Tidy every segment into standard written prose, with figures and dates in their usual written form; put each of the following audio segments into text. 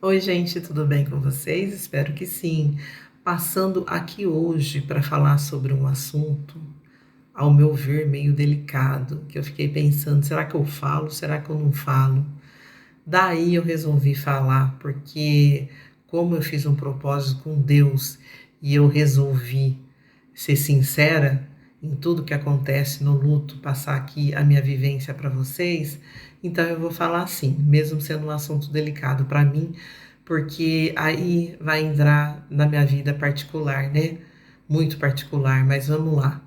Oi, gente, tudo bem com vocês? Espero que sim. Passando aqui hoje para falar sobre um assunto, ao meu ver, meio delicado, que eu fiquei pensando, será que eu falo? Será que eu não falo? Daí eu resolvi falar, porque como eu fiz um propósito com Deus e eu resolvi ser sincera em tudo que acontece no luto, passar aqui a minha vivência para vocês, então eu vou falar assim, mesmo sendo um assunto delicado para mim, porque aí vai entrar na minha vida particular, né? Muito particular, mas vamos lá.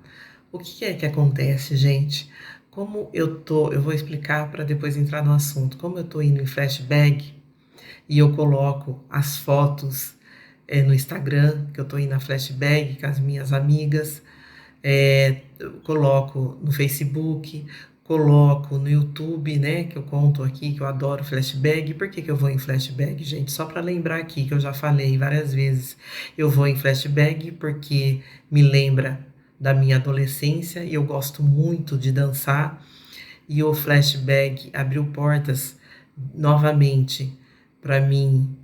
O que é que acontece, gente? Eu vou explicar para depois entrar no assunto. Como eu tô indo em flashback e eu coloco as fotos no Instagram, que eu tô indo na flashback com as minhas amigas, eu coloco no Facebook, coloco no YouTube, né? Que eu conto aqui que eu adoro flashback. Por que eu vou em flashback, gente? Só para lembrar aqui que eu já falei várias vezes. Eu vou em flashback porque me lembra da minha adolescência e eu gosto muito de dançar. E o flashback abriu portas novamente para mim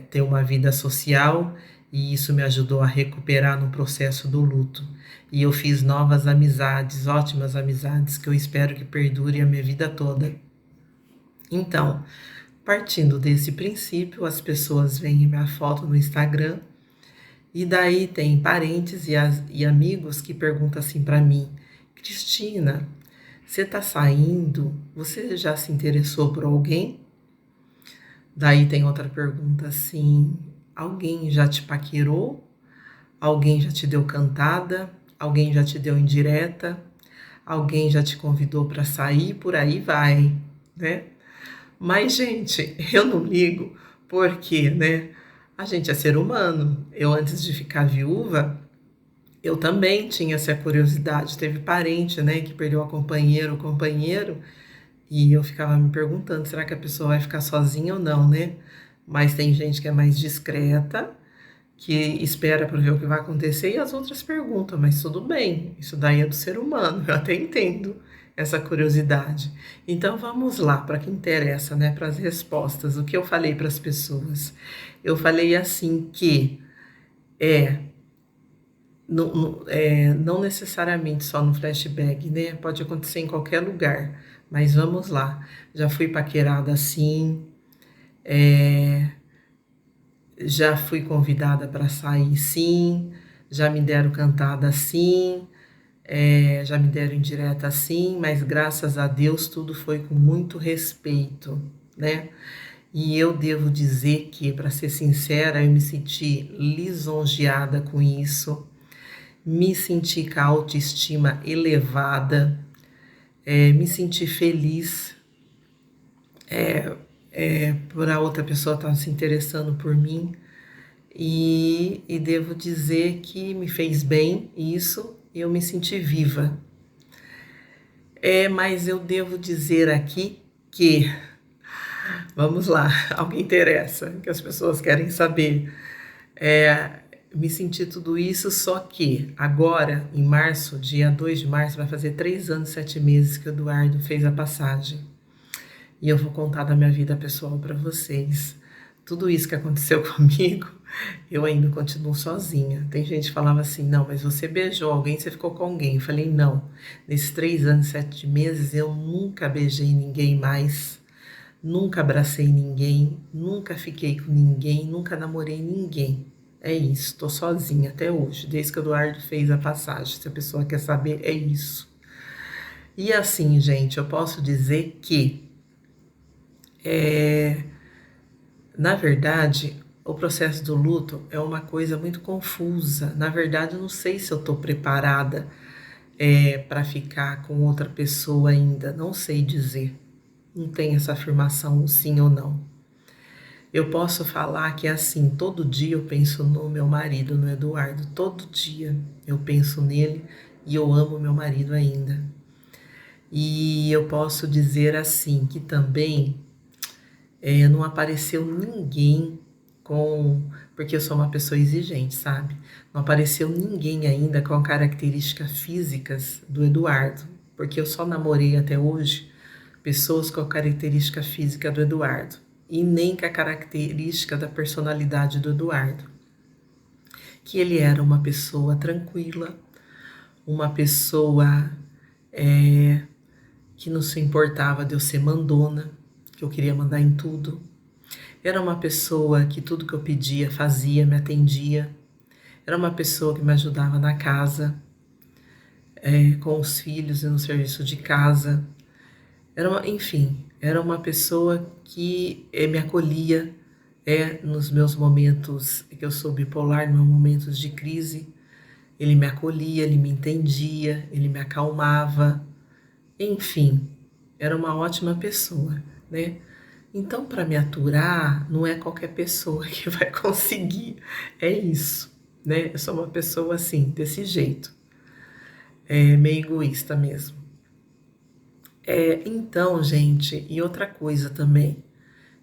ter uma vida social e isso me ajudou a recuperar no processo do luto. E eu fiz novas amizades, ótimas amizades, que eu espero que perdurem a minha vida toda. Então, partindo desse princípio, as pessoas veem minha foto no Instagram e daí tem parentes e amigos que perguntam assim para mim: Cristina, você está saindo? Você já se interessou por alguém? Daí tem outra pergunta assim: alguém já te paquerou? Alguém já te deu cantada? Alguém já te deu indireta? Alguém já te convidou para sair? Por aí vai, né? Mas, gente, eu não ligo porque, né? A gente é ser humano. Eu, antes de ficar viúva, eu também tinha essa curiosidade. Teve parente, né, que perdeu o companheiro, e eu ficava me perguntando, será que a pessoa vai ficar sozinha ou não, né? Mas tem gente que é mais discreta, que espera para ver o que vai acontecer, e as outras perguntam, mas tudo bem, isso daí é do ser humano, eu até entendo essa curiosidade. Então vamos lá, para que interessa, né, para as respostas. O que eu falei para as pessoas? Eu falei assim que é não necessariamente só no flashback, né? Pode acontecer em qualquer lugar. Mas vamos lá. Já fui paquerada assim, é, já fui convidada para sair sim, já me deram cantada sim, já me deram indireta assim, mas graças a Deus tudo foi com muito respeito, né? E eu devo dizer que, para ser sincera, eu me senti lisonjeada com isso, me senti com a autoestima elevada, me senti feliz por a outra pessoa estar se interessando por mim e devo dizer que me fez bem isso, eu me senti viva. Mas eu devo dizer aqui que, vamos lá, alguém interessa, que as pessoas querem saber. Me senti tudo isso, só que agora, em março, dia 2 de março, vai fazer 3 anos e 7 meses que o Eduardo fez a passagem. E eu vou contar da minha vida pessoal para vocês. Tudo isso que aconteceu comigo, eu ainda continuo sozinha. Tem gente que falava assim, não, mas você beijou alguém, você ficou com alguém. Eu falei, não, nesses 3 anos e 7 meses eu nunca beijei ninguém mais, nunca abracei ninguém, nunca fiquei com ninguém, nunca namorei ninguém. É isso, tô sozinha até hoje, desde que o Eduardo fez a passagem. Se a pessoa quer saber, é isso. E assim, gente, eu posso dizer que na verdade, o processo do luto é uma coisa muito confusa. Na verdade, eu não sei se eu estou preparada para ficar com outra pessoa ainda. Não sei dizer. Não tem essa afirmação sim ou não. Eu posso falar que assim, todo dia eu penso no meu marido, no Eduardo. Todo dia eu penso nele e eu amo meu marido ainda. E eu posso dizer assim que também não apareceu ninguém com. Porque eu sou uma pessoa exigente, sabe? Não apareceu ninguém ainda com características físicas do Eduardo. Porque eu só namorei até hoje pessoas com a característica física do Eduardo. e nem com a característica da personalidade do Eduardo. Que ele era uma pessoa tranquila, uma pessoa que não se importava de eu ser mandona, que eu queria mandar em tudo. Era uma pessoa que tudo que eu pedia fazia, me atendia. Era uma pessoa que me ajudava na casa, com os filhos e no serviço de casa. Enfim, era uma pessoa que me acolhia nos meus momentos, que eu sou bipolar, nos meus momentos de crise. Ele me acolhia, ele me entendia, ele me acalmava. Enfim, era uma ótima pessoa, né? Então, para me aturar, não é qualquer pessoa que vai conseguir. É isso, né? Eu sou uma pessoa assim, desse jeito. Meio egoísta mesmo. Então, gente, e outra coisa também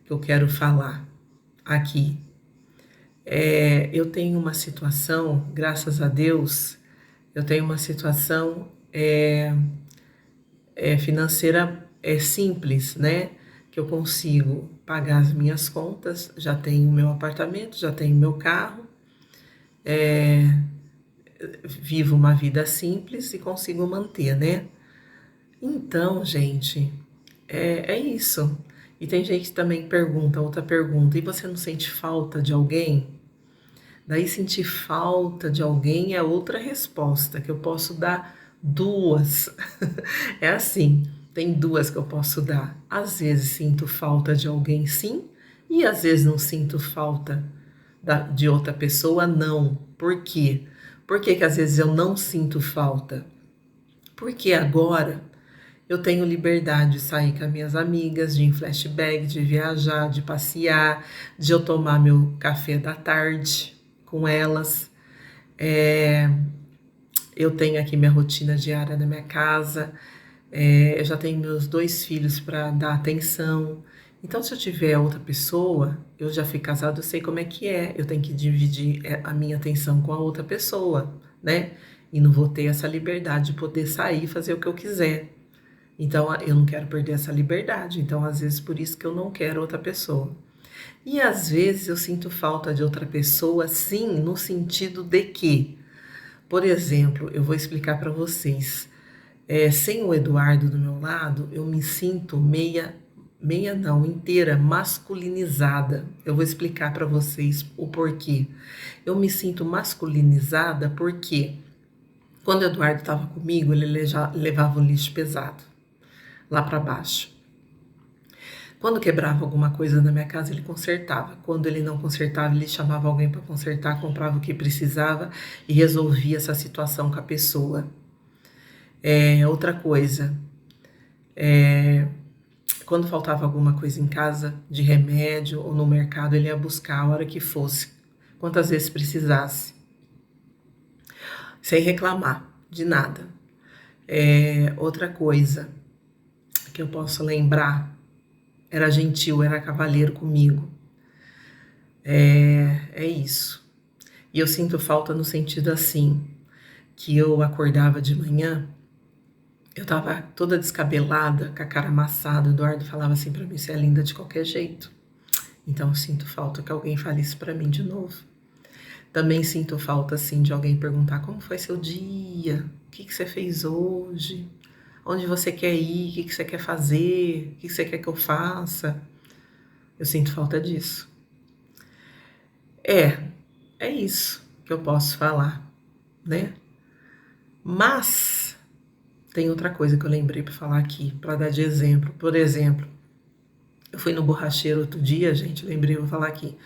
que eu quero falar aqui. Eu tenho uma situação, graças a Deus, eu tenho uma situação financeira simples, né? Que eu consigo pagar as minhas contas, já tenho meu apartamento, já tenho meu carro, vivo uma vida simples e consigo manter, né? Então, gente, é isso. E tem gente que também pergunta, outra pergunta, e você não sente falta de alguém? Daí sentir falta de alguém é outra resposta, que eu posso dar duas. É assim, tem duas que eu posso dar. Às vezes sinto falta de alguém, sim, e às vezes não sinto falta de outra pessoa, não. Por quê? Por que que às vezes eu não sinto falta? Porque agora eu tenho liberdade de sair com as minhas amigas, de ir em flashback, de viajar, de passear, de eu tomar meu café da tarde com elas. Eu tenho aqui minha rotina diária na minha casa. Eu já tenho meus 2 filhos para dar atenção. Então, se eu tiver outra pessoa, eu já fui casado, eu sei como é que é. Eu tenho que dividir a minha atenção com a outra pessoa, né? E não vou ter essa liberdade de poder sair e fazer o que eu quiser. Então, eu não quero perder essa liberdade. Então, às vezes, por isso que eu não quero outra pessoa. E às vezes eu sinto falta de outra pessoa, sim, no sentido de que, por exemplo, eu vou explicar para vocês. Sem o Eduardo do meu lado, eu me sinto meia não, inteira masculinizada. Eu vou explicar para vocês o porquê. Eu me sinto masculinizada porque quando o Eduardo estava comigo, ele já levava o lixo pesado lá para baixo. Quando quebrava alguma coisa na minha casa, ele consertava. Quando ele não consertava, ele chamava alguém para consertar, comprava o que precisava e resolvia essa situação com a pessoa. Outra coisa, quando faltava alguma coisa em casa, de remédio ou no mercado, ele ia buscar a hora que fosse, quantas vezes precisasse, sem reclamar de nada. Outra coisa que eu posso lembrar, era gentil, era cavalheiro comigo. É isso. E eu sinto falta no sentido assim, que eu acordava de manhã, eu tava toda descabelada, com a cara amassada. O Eduardo falava assim pra mim: você é linda de qualquer jeito. Então eu sinto falta que alguém fale isso pra mim de novo. Também sinto falta assim de alguém perguntar: como foi seu dia? O que você fez hoje? Onde você quer ir? O que você quer fazer? O que você quer que eu faça? Eu sinto falta disso. É isso que eu posso falar, né? Mas tem outra coisa que eu lembrei para falar aqui, para dar de exemplo. Por exemplo, eu fui no borracheiro outro dia, gente, lembrei, vou falar aqui.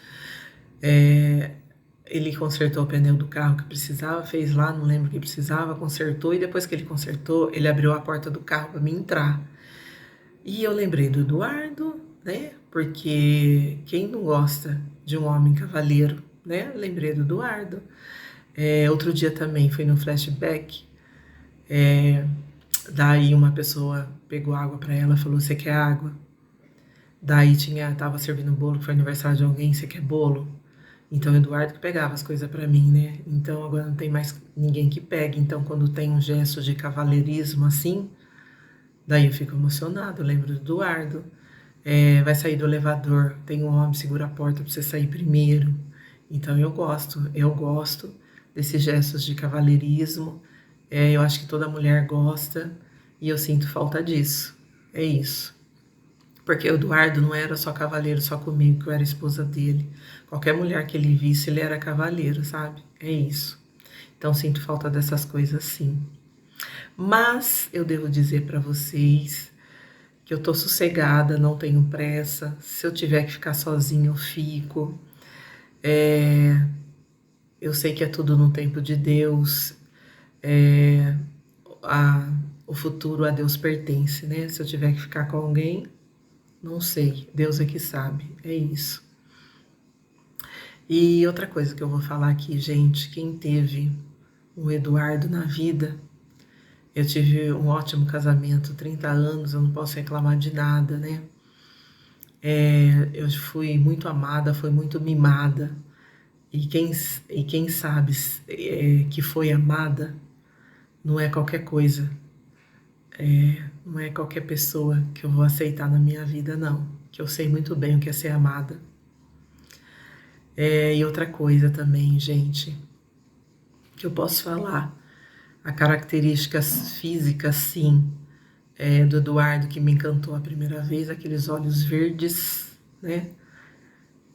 Ele consertou o pneu do carro que precisava, fez lá, não lembro o que precisava, consertou, e depois que ele consertou, ele abriu a porta do carro para mim entrar. E eu lembrei do Eduardo, né? Porque quem não gosta de um homem cavaleiro, né? Lembrei do Eduardo. Outro dia também fui no flashback. Daí uma pessoa pegou água para ela, falou: você quer água? Daí tava servindo bolo, que foi aniversário de alguém, você quer bolo? Então, o Eduardo que pegava as coisas para mim, né? Então, agora não tem mais ninguém que pegue. Então, quando tem um gesto de cavalheirismo assim, daí eu fico emocionado, eu lembro do Eduardo. vai sair do elevador, tem um homem que segura a porta para você sair primeiro. Então eu gosto desses gestos de cavalheirismo. Eu acho que toda mulher gosta e eu sinto falta disso. É isso. Porque o Eduardo não era só cavaleiro só comigo, que eu era esposa dele. Qualquer mulher que ele visse, ele era cavaleiro, sabe? É isso. Então sinto falta dessas coisas sim. Mas eu devo dizer para vocês que eu tô sossegada, não tenho pressa. Se eu tiver que ficar sozinha, eu fico. É, eu sei que é tudo no tempo de Deus. É, a, o futuro a Deus pertence, né? Se eu tiver que ficar com alguém, não sei. Deus é que sabe. É isso. E outra coisa que eu vou falar aqui, gente, quem teve um Eduardo na vida, eu tive um ótimo casamento, 30 anos, eu não posso reclamar de nada, né? Eu fui muito amada, fui muito mimada. E quem sabe que foi amada não é qualquer coisa, não é qualquer pessoa que eu vou aceitar na minha vida, não. Que eu sei muito bem o que é ser amada. E outra coisa também, gente, que eu posso falar. A características físicas, sim, do Eduardo que me encantou a primeira vez, aqueles olhos verdes, né?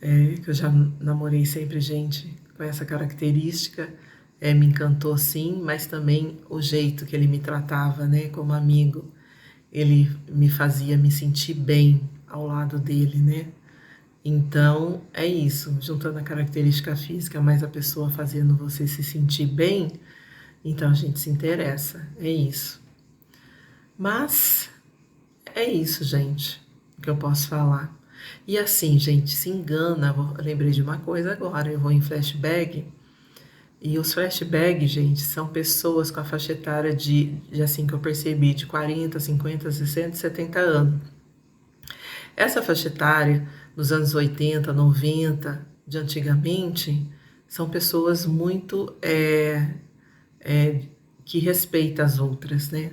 Que eu já namorei sempre gente com essa característica, me encantou sim, mas também o jeito que ele me tratava, né, como amigo, ele me fazia me sentir bem ao lado dele, né? Então é isso, juntando a característica física, mais a pessoa fazendo você se sentir bem, então a gente se interessa, é isso. Mas é isso, gente, o que eu posso falar. E assim, gente, se engana, eu lembrei de uma coisa agora, eu vou em flashback, e os flashbacks, gente, são pessoas com a faixa etária de assim que eu percebi, de 40, 50, 60, 70 anos. Essa faixa etária, nos anos 80, 90, de antigamente, são pessoas muito que respeitam as outras, né?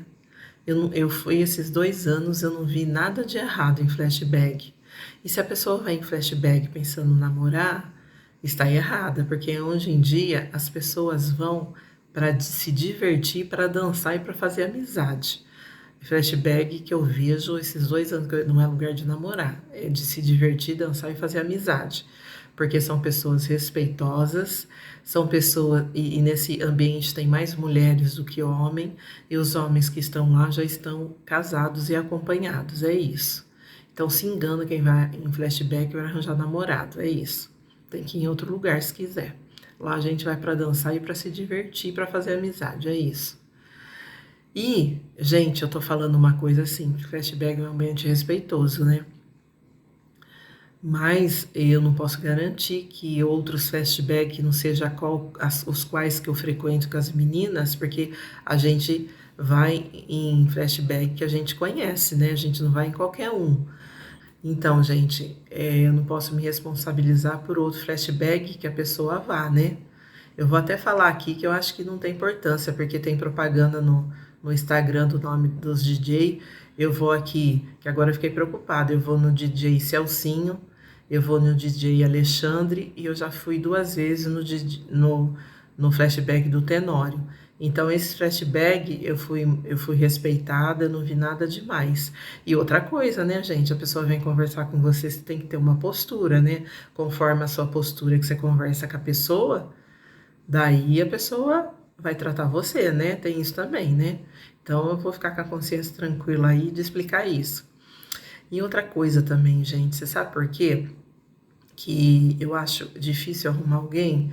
Eu fui esses 2 anos, eu não vi nada de errado em flashback. E se a pessoa vai em flashback pensando em namorar, está errada, porque hoje em dia as pessoas vão para se divertir, para dançar e para fazer amizade. Flashback que eu vejo esses 2 anos que não é lugar de namorar, é de se divertir, dançar e fazer amizade. Porque são pessoas respeitosas, são pessoas. E nesse ambiente tem mais mulheres do que homens, e os homens que estão lá já estão casados e acompanhados, é isso. Então se engana quem vai em flashback vai arranjar namorado, é isso. Tem que ir em outro lugar se quiser. Lá a gente vai para dançar e para se divertir, para fazer amizade, é isso. E, gente, eu tô falando uma coisa assim, que flashback é um ambiente respeitoso, né? Mas eu não posso garantir que outros flashbacks não sejam os quais que eu frequento com as meninas, porque a gente vai em flashback que a gente conhece, né? A gente não vai em qualquer um. Então, gente, eu não posso me responsabilizar por outro flashback que a pessoa vá, né? Eu vou até falar aqui que eu acho que não tem importância, porque tem propaganda no Instagram do nome dos DJ. Eu vou aqui, que agora eu fiquei preocupada, eu vou no DJ Celcinho, eu vou no DJ Alexandre e eu já fui 2 vezes no flashback do Tenório. Então, esse flashback eu fui respeitada, não vi nada demais. E outra coisa, né, gente? A pessoa vem conversar com você, você tem que ter uma postura, né? Conforme a sua postura que você conversa com a pessoa, daí a pessoa vai tratar você, né? Tem isso também, né? Então eu vou ficar com a consciência tranquila aí de explicar isso. E outra coisa também, gente, você sabe por quê? Que eu acho difícil arrumar alguém?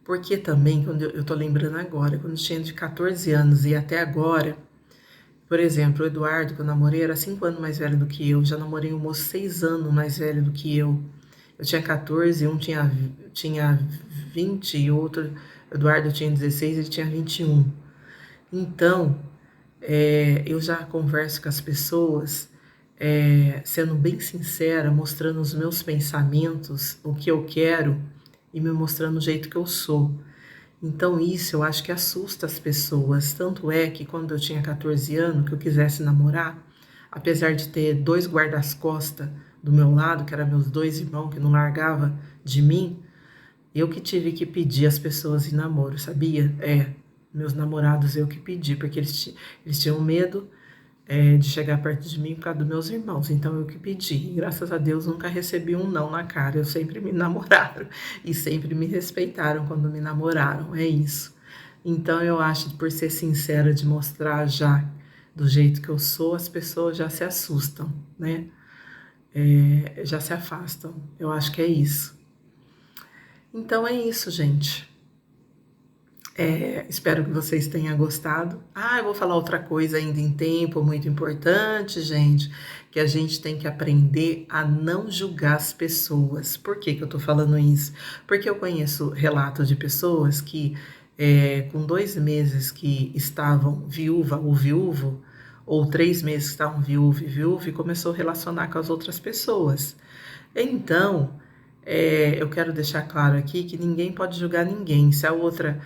Porque também, quando eu tô lembrando agora, quando eu tinha de 14 anos e até agora, por exemplo, o Eduardo, que eu namorei, era 5 anos mais velho do que eu, já namorei um moço 6 anos mais velho do que eu. Eu tinha 14, um tinha 20 e outro, Eduardo tinha 16, ele tinha 21. Então, eu já converso com as pessoas, sendo bem sincera, mostrando os meus pensamentos, o que eu quero e me mostrando o jeito que eu sou. Então, isso eu acho que assusta as pessoas. Tanto é que quando eu tinha 14 anos, que eu quisesse namorar, apesar de ter 2 guarda-costas do meu lado, que eram meus dois irmãos que não largava de mim, eu que tive que pedir as pessoas em namoro, sabia? Meus namorados eu que pedi, porque eles tinham medo de chegar perto de mim por causa dos meus irmãos, então eu que pedi. E graças a Deus nunca recebi um não na cara, eu sempre me namoraram e sempre me respeitaram quando me namoraram, é isso. Então eu acho que por ser sincera, de mostrar já do jeito que eu sou, as pessoas já se assustam, né? Já se afastam. Eu acho que é isso. Então é isso, gente. Espero que vocês tenham gostado. Eu vou falar outra coisa ainda em tempo, muito importante, gente, que a gente tem que aprender a não julgar as pessoas. Por que que eu tô falando isso? Porque eu conheço relatos de pessoas que, com 2 meses que estavam viúva ou viúvo, ou 3 meses que estavam viúva e viúva, e começou a relacionar com as outras pessoas. Então, eu quero deixar claro aqui que ninguém pode julgar ninguém. Se a outra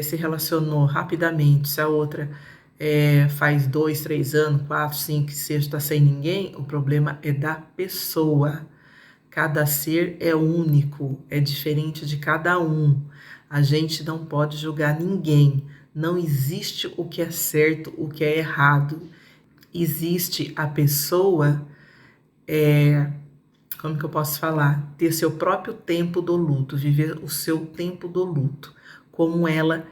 se relacionou rapidamente, se a outra faz 2, 3 anos, 4, 5, que seja, está sem ninguém, o problema é da pessoa. Cada ser é único, é diferente de cada um. A gente não pode julgar ninguém. Não existe o que é certo, o que é errado. Existe a pessoa, como que eu posso falar? Ter seu próprio tempo do luto, viver o seu tempo do luto, como ela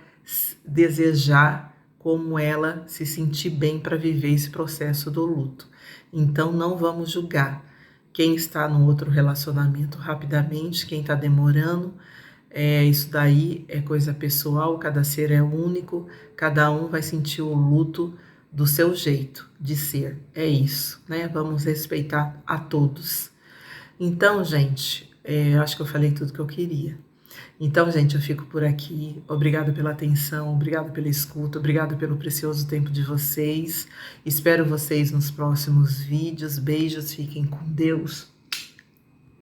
desejar, como ela se sentir bem para viver esse processo do luto. Então não vamos julgar quem está no outro relacionamento rapidamente, quem está demorando. Isso daí é coisa pessoal, cada ser é único, cada um vai sentir o luto do seu jeito de ser. É isso, né? Vamos respeitar a todos. Então, gente, acho que eu falei tudo que eu queria. Então, gente, eu fico por aqui. Obrigada pela atenção, obrigada pela escuta, obrigada pelo precioso tempo de vocês. Espero vocês nos próximos vídeos. Beijos, fiquem com Deus.